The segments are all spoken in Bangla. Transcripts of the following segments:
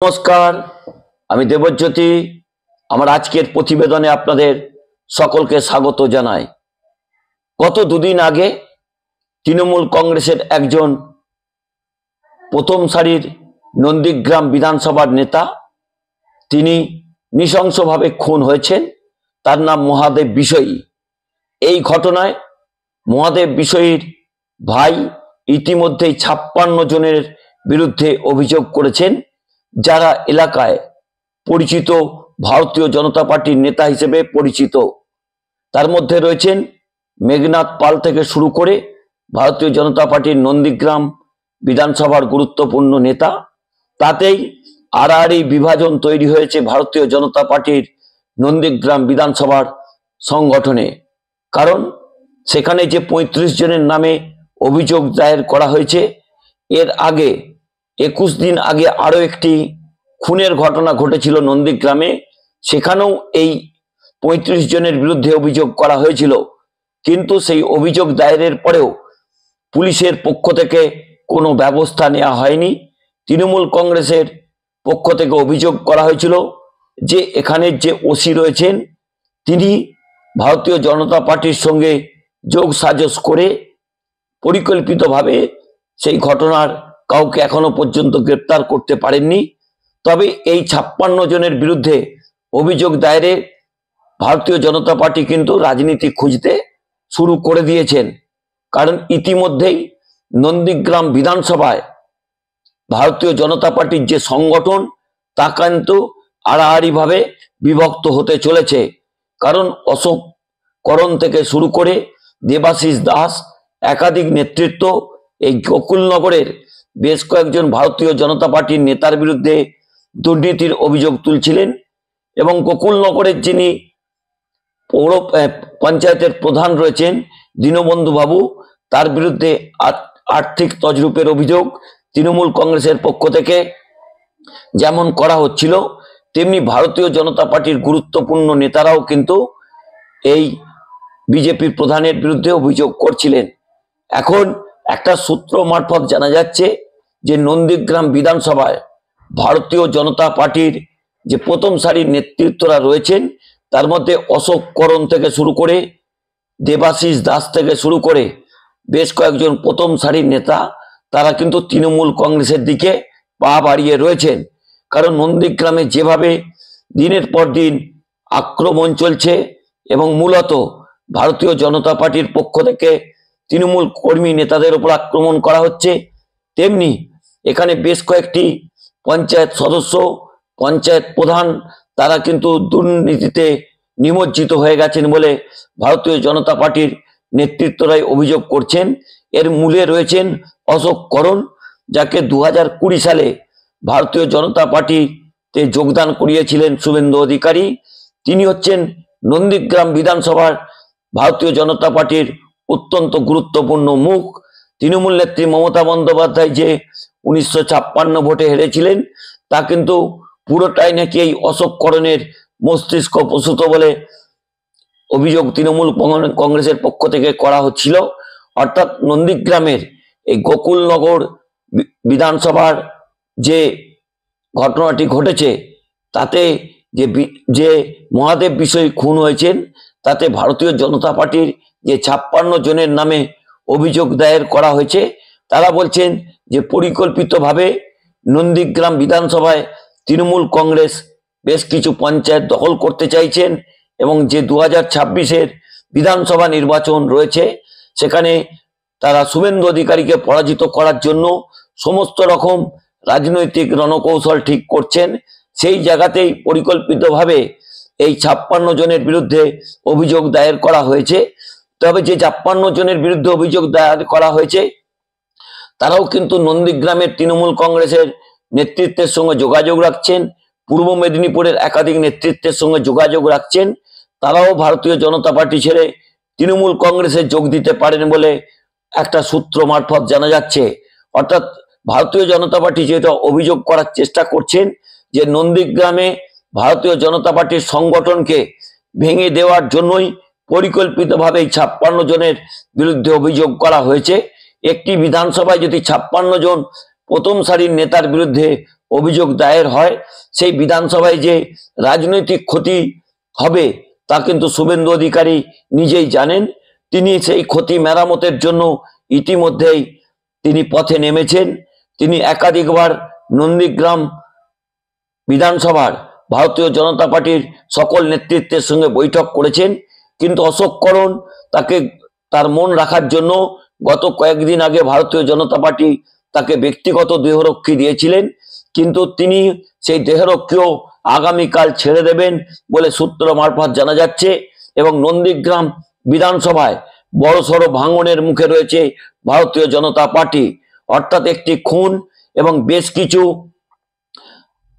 নমস্কার, আমি দেবজ্যোতি। আমার আজকের প্রতিবেদনে আপনাদের সকলকে স্বাগত জানাই। গত দুদিন আগে তৃণমূল কংগ্রেসের একজন প্রথম সারির নন্দীগ্রাম বিধানসভার নেতা, তিনি নৃশংসভাবে খুন হয়েছেন। তার নাম মহাদেব বিষয়ী। এই ঘটনায় মহাদেব বিষয়ীর ভাই ইতিমধ্যেই 56 জনের বিরুদ্ধে অভিযোগ করেছেন, যারা এলাকায় পরিচিত ভারতীয় জনতা পার্টির নেতা হিসেবে পরিচিত। তার মধ্যে রয়েছেন মেঘনাথ পাল থেকে শুরু করে ভারতীয় জনতা পার্টির নন্দীগ্রাম বিধানসভার গুরুত্বপূর্ণ নেতা। তাতেই আড়াআড়ি বিভাজন তৈরি হয়েছে ভারতীয় জনতা পার্টির নন্দীগ্রাম বিধানসভার সংগঠনে। কারণ সেখানে যে 35 জনের নামে অভিযোগ দায়ের করা হয়েছে, এর আগে 21 দিন আগে আরো একটি খুনের ঘটনা ঘটেছিল নন্দীগ্রামে। সেখানেও এই 35 জনের বিরুদ্ধে অভিযোগ করা হয়েছিল, কিন্তু সেই অভিযোগ দায়েরের পরেও পুলিশের পক্ষ থেকে কোনো ব্যবস্থা নেওয়া হয়নি। তৃণমূল কংগ্রেসের পক্ষ থেকে অভিযোগ করা হয়েছিল যে এখানের যে ওসি রয়েছেন, তিনি ভারতীয় জনতা পার্টির সঙ্গে যোগ সাজস করে পরিকল্পিতভাবে সেই ঘটনার কাউকে এখনো পর্যন্ত গ্রেপ্তার করতে পারেননি। তবে এই 56 জনের বিরুদ্ধে অভিযোগ দায়েরে ভারতীয় জনতা পার্টি কিন্তু রাজনীতি খুঁজতে শুরু করে দিয়েছেন। কারণ ইতিমধ্যেই নন্দীগ্রাম বিধানসভায় ভারতীয় জনতা পার্টির যে সংগঠন, তা কিন্তু আড়াআড়িভাবে বিভক্ত হতে চলেছে। কারণ অশোক করণ থেকে শুরু করে দেবাশিস দাস, একাধিক নেতৃত্ব এই গোকুলনগরের বেশ কয়েকজন ভারতীয় জনতা পার্টির নেতার বিরুদ্ধে দুর্নীতির অভিযোগ তুলছিলেন। এবং গোকুলনগরের যিনি পৌর পঞ্চায়েতের প্রধান রয়েছেন দীনবন্ধু বাবু, তার বিরুদ্ধে আর্থিক তছরূপের অভিযোগ তৃণমূল কংগ্রেসের পক্ষ থেকে যেমন করা হচ্ছিল, তেমনি ভারতীয় জনতা পার্টির গুরুত্বপূর্ণ নেতারাও কিন্তু এই বিজেপির প্রধানের বিরুদ্ধে অভিযোগ করছিলেন। এখন একটা সূত্র মারফত জানা যাচ্ছে যে নন্দীগ্রাম বিধানসভায় ভারতীয় জনতা পার্টির যে প্রথম সারির নেতৃত্বরা রয়েছেন, তার মধ্যে অশোক করণ থেকে শুরু করে দেবাশিস দাস থেকে শুরু করে বেশ কয়েকজন প্রথম সারির নেতা, তারা কিন্তু তৃণমূল কংগ্রেসের দিকে পা বাড়িয়ে রয়েছেন। কারণ নন্দীগ্রামে যেভাবে দিনের পর দিন আক্রমণ চলছে এবং মূলত ভারতীয় জনতা পার্টির পক্ষ থেকে তৃণমূল কর্মী নেতাদের উপর আক্রমণ করা হচ্ছে, তেমনি এখানে বেশ কয়েকটি পঞ্চায়েত সদস্য, পঞ্চায়েত প্রধান, তারা কিন্তু দুর্নীতিতে নিমজ্জিত হয়ে গেছেন বলে ভারতীয় জনতা পার্টির নেতৃত্বরাই অভিযোগ করছেন। এর মূলে রয়েছেন অশোক করণ, যাকে 2020 সালে ভারতীয় জনতা পার্টিতে যোগদান করিয়েছিলেন শুভেন্দু অধিকারী। তিনি হচ্ছেন নন্দীগ্রাম বিধানসভার ভারতীয় জনতা পার্টির অত্যন্ত গুরুত্বপূর্ণ মুখ। তৃণমূল নেত্রী মমতা বন্দ্যোপাধ্যায় যে 1956 ভোটে হেরেছিলেন, তা কিন্তু পুরোটাই নাকি এই অশোক করণের মস্তিষ্ক প্রসূত বলে অভিযোগ তৃণমূল কংগ্রেসের পক্ষ থেকে করা হচ্ছিল। অর্থাৎ নন্দীগ্রামের এই গোকুলনগর বিধানসভার যে ঘটনাটি ঘটেছে, তাতে যে মহাদেব বিষয়ী খুন হয়েছেন, তাতে ভারতীয় জনতা পার্টির যে 56 জনের নামে অভিযোগ দায়ের করা হয়েছে, তারা বলছেন যে পরিকল্পিতভাবে নন্দীগ্রাম বিধানসভায় তৃণমূল কংগ্রেস বেশ কিছু পঞ্চায়েত দখল করতে চাইছেন এবং যে 2026-এর বিধানসভা নির্বাচন রয়েছে, সেখানে তারা শুভেন্দু অধিকারীকে পরাজিত করার জন্য সমস্ত রকম রাজনৈতিক রণকৌশল ঠিক করছেন। সেই জায়গাতেই পরিকল্পিতভাবে এই 56 জনের বিরুদ্ধে অভিযোগ দায়ের করা হয়েছে। তবে যে 56 জনের বিরুদ্ধে অভিযোগ দায়ের করা হয়েছে, তারাও কিন্তু নন্দীগ্রামের তৃণমূল কংগ্রেসের নেতৃত্বের সঙ্গে যোগাযোগ রাখছেন, পূর্ব মেদিনীপুরের একাধিক নেতৃত্বের সঙ্গে যোগাযোগ রাখছেন। তারাও ভারতীয় জনতা পার্টি ছেড়ে তৃণমূল কংগ্রেসে যোগ দিতে পারেন বলে একটা সূত্র মারফত জানা যাচ্ছে। অর্থাৎ ভারতীয় জনতা পার্টি যেটা অভিযোগ করার চেষ্টা করছেন যে নন্দীগ্রামে ভারতীয় জনতা পার্টির সংগঠনকে ভেঙে দেওয়ার জন্যই পরিকল্পিতভাবে 56 জনের বিরুদ্ধে অভিযোগ করা হয়েছে। একটি বিধানসভায় যদি 56 জন প্রথম সারির নেতার বিরুদ্ধে অভিযোগ দায়ের হয়, সেই বিধানসভায় যে রাজনৈতিক ক্ষতি হবে তা কিন্তু শুভেন্দু অধিকারী নিজেই জানেন। তিনি সেই ক্ষতি মেরামতের জন্য ইতিমধ্যেই তিনি পথে নেমেছেন। তিনি একাধিকবার নন্দীগ্রাম বিধানসভার ভারতীয় জনতা পার্টির সকল নেতৃত্বের সঙ্গে বৈঠক করেছেন, কিন্তু অশোক করণ তাকে তার মন রাখার জন্য গত কয়েকদিন আগে ভারতীয় জনতা পার্টি তাকে ব্যক্তিগত দেহরক্ষী দিয়েছিলেন, কিন্তু তিনি সেই দেহরক্ষীও আগামীকাল ছেড়ে দেবেন বলে সূত্র মারফত জানা যাচ্ছে। এবং নন্দীগ্রাম বিধানসভায় বড়সড় ভাঙনের মুখে রয়েছে ভারতীয় জনতা পার্টি, অর্থাৎ একটি খুন এবং বেশ কিছু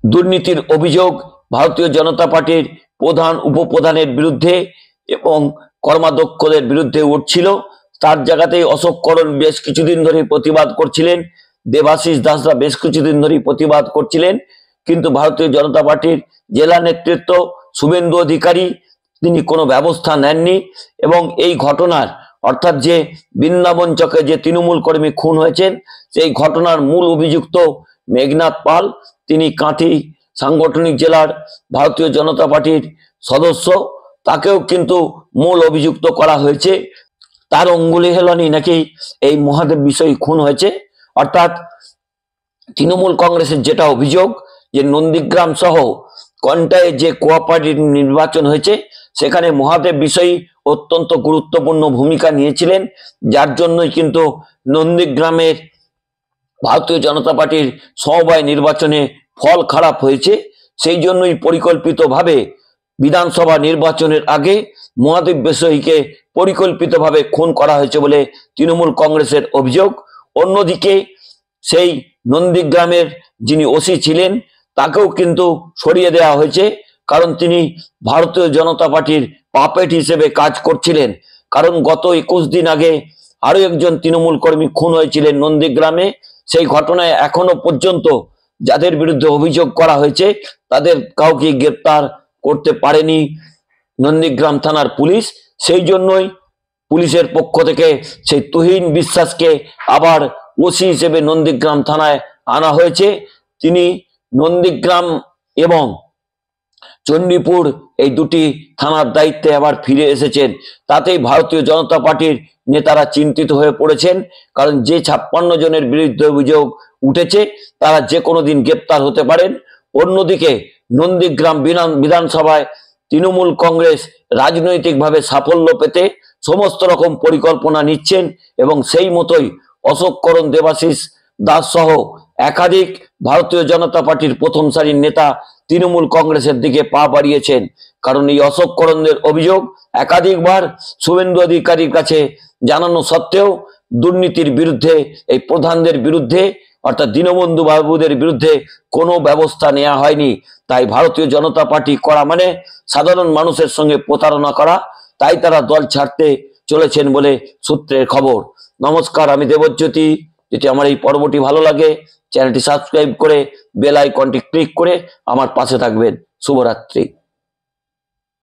দুর্নীতির অভিযোগ ভারতীয় জনতা পার্টির প্রধান উপপ্রধানের বিরুদ্ধে এবং কর্মাধ্যক্ষদের বিরুদ্ধে উঠছিল। তার জায়গাতেই অশোক করণ বেশ কিছুদিন ধরে প্রতিবাদ করছিলেন, দেবাশিস দাসরা বেশ কিছুদিন ধরে প্রতিবাদ করছিলেন, কিন্তু ভারতীয় জনতা পার্টির জেলা নেতৃত্ব শুভেন্দু অধিকারী তিনি কোনো ব্যবস্থা নেননি। এবং এই ঘটনার অর্থাৎ যে বৃন্দাবন চকে যে তৃণমূল কর্মী খুন হয়েছেন সেই ঘটনার মূল অভিযুক্ত মেঘনাথ পাল, তিনি কাঁথি সাংগঠনিক জেলার ভারতীয় জনতা পার্টির সদস্য, তাকেও কিন্তু মূল অভিযুক্ত করা হয়েছে। তার অঙ্গুলি হেলনি নাকি এই মহাদেব বিষয় খুন হয়েছে। অর্থাৎ তৃণমূল কংগ্রেসের যেটা অভিযোগ যে নন্দীগ্রাম সহ কন্টায় যে কোঅপারেটিভ নির্বাচন হয়েছে সেখানে মহাদেব বিষয়ী অত্যন্ত গুরুত্বপূর্ণ ভূমিকা নিয়েছিলেন, যার জন্যই কিন্তু নন্দীগ্রামের ভারতীয় জনতা পার্টির সমবায় নির্বাচনে ফল খারাপ হয়েছে। সেই জন্যই পরিকল্পিতভাবে বিধানসভা নির্বাচনের আগে মহাদেব বিষয়ীকে পরিকল্পিতভাবে খুন করা হয়েছে বলে তৃণমূল কংগ্রেসের অভিযোগ। অন্যদিকে সেই নন্দীগ্রামের যিনি ওসি ছিলেন তাকেও কিন্তু সরিয়ে দেওয়া হয়েছে, কারণ তিনি ভারতীয় জনতা পার্টির পাপেট হিসেবে কাজ করছিলেন। কারণ গত 21 দিন আগে আরো একজন তৃণমূল কর্মী খুন হয়েছিলেন নন্দীগ্রামে। সেই ঘটনায় এখনো পর্যন্ত যাদের বিরুদ্ধে অভিযোগ করা হয়েছে তাদের কাউকে গ্রেপ্তার করতে পারেনি নন্দীগ্রাম থানার পুলিশ। সেই জন্যই পুলিশের পক্ষ থেকে সেই তুহিন বিশ্বাসকে আবার ওসি হিসেবে নন্দীগ্রাম থানায় আনা হয়েছে। তিনি নন্দীগ্রাম এবং চণ্ডীপুর এই দুটি থানার দায়িত্বে আবার ফিরে এসেছেন। তাতেই ভারতীয় জনতা পার্টির নেতারা চিন্তিত হয়ে পড়েছেন, কারণ যে 56 জনের বিরুদ্ধে অভিযোগ উঠেছে তারা যে কোনো দিন গ্রেপ্তার হতে পারেন। অন্যদিকে নন্দীগ্রাম বিধানসভায় তৃণমূল কংগ্রেস রাজনৈতিকভাবে সাফল্য পেতে সমস্ত রকম পরিকল্পনা নিচ্ছেন এবং সেই মতোই অশোক করণ, দেবাশিস দাস সহ একাধিক ভারতীয় জনতা পার্টির প্রথম সারির নেতা তৃণমূল কংগ্রেসের দিকে পা বাড়িয়েছেন। কারণ এই অশোক করণের অভিযোগ একাধিকবার শুভেন্দু অধিকারীর কাছে জানানো সত্ত্বেও দুর্নীতির বিরুদ্ধে এই প্রধানদের বিরুদ্ধে অর্থাৎ দীনবন্ধু বাবুদের বিরুদ্ধে কোনো ব্যবস্থা নেওয়া হয়নি। তাই ভারতীয় জনতা পার্টি করা মানে সাধারণ মানুষের সঙ্গে প্রতারণা করা, তাই তারা দল ছাড়তে চলেছেন বলে সূত্রের খবর। নমস্কার, আমি দেবজ্যোতি। যদি আমার এই পর্বটি ভালো লাগে চ্যানেলটি সাবস্ক্রাইব করে বেল আইকনটি ক্লিক করে আমার পাশে থাকবেন। শুভরাত্রি।